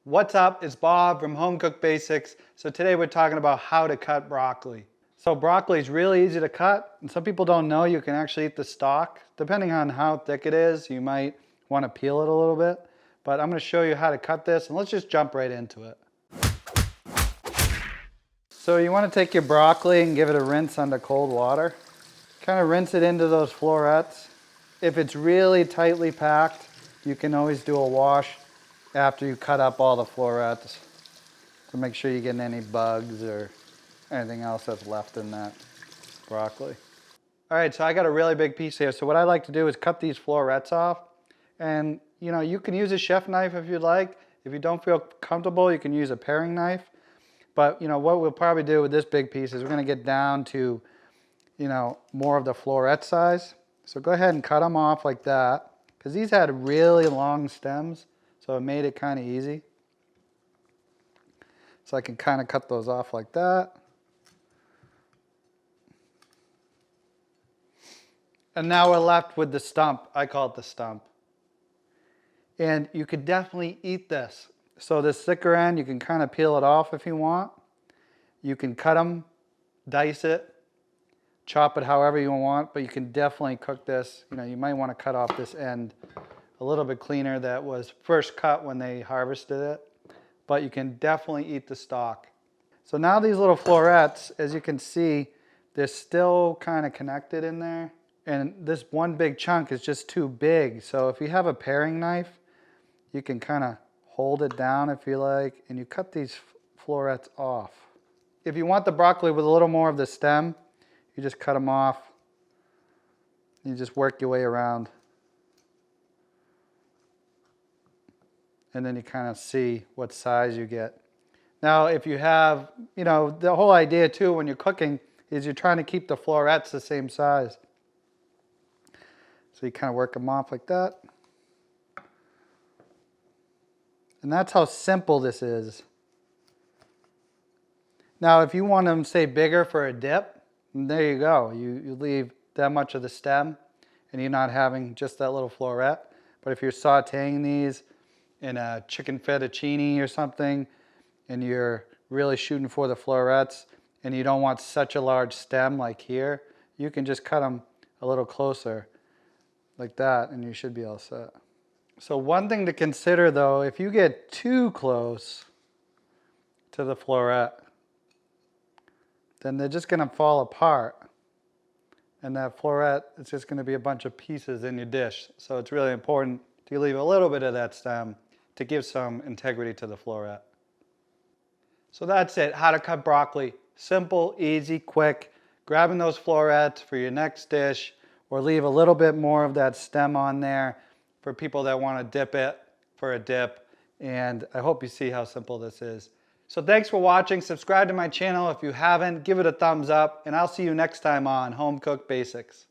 What's up? It's Bob from Home Cook Basics. So today we're talking about how to cut broccoli. So broccoli is really easy to cut, and some people don't know you can actually eat the stalk. Depending on how thick it is, you might want to peel it a little bit. But I'm going to show you how to cut this, and let's just jump right into it. So you want to take your broccoli and give it a rinse under cold water. Kind of rinse it into those florets. If it's really tightly packed, you can always do a wash after you cut up all the florets to make sure you're getting any bugs or anything else that's left in that broccoli. All right, so I got a really big piece here. So what I like to do is cut these florets off. And you can use a chef knife if you'd like. If you don't feel comfortable, you can use a paring knife. But what we'll probably do with this big piece is we're gonna get down to more of the floret size. So go ahead and cut them off like that, because these had really long stems, so it made it kind of easy. So I can kind of cut those off like that. And now we're left with the stump. I call it the stump. And you could definitely eat this. So this thicker end, you can kind of peel it off if you want. You can cut them, dice it, chop it however you want, but you can definitely cook this. You might want to cut off this end a little bit cleaner that was first cut when they harvested it, but you can definitely eat the stalk. So now these little florets, as you can see, they're still kind of connected in there, and this one big chunk is just too big. So if you have a paring knife, you can kind of hold it down if you like, and you cut these florets off. If you want the broccoli with a little more of the stem, you just cut them off. You just work your way around. And then you kind of see what size you get. Now, if you have, the whole idea too when you're cooking is you're trying to keep the florets the same size. So you kind of work them off like that. And that's how simple this is. Now, if you want them, say, bigger for a dip, there you go. You leave that much of the stem, and you're not having just that little floret. But if you're sauteing these in a chicken fettuccine or something, and you're really shooting for the florets, and you don't want such a large stem like here, you can just cut them a little closer like that, and you should be all set. So one thing to consider, though, if you get too close to the floret, then they're just going to fall apart. And that floret is just going to be a bunch of pieces in your dish. So it's really important to leave a little bit of that stem to give some integrity to the floret. So that's it, how to cut broccoli. Simple, easy, quick. Grabbing those florets for your next dish, or leave a little bit more of that stem on there for people that want to dip it for a dip. And I hope you see how simple this is. So thanks for watching. Subscribe to my channel if you haven't. Give it a thumbs up, and I'll see you next time on Home Cook Basics.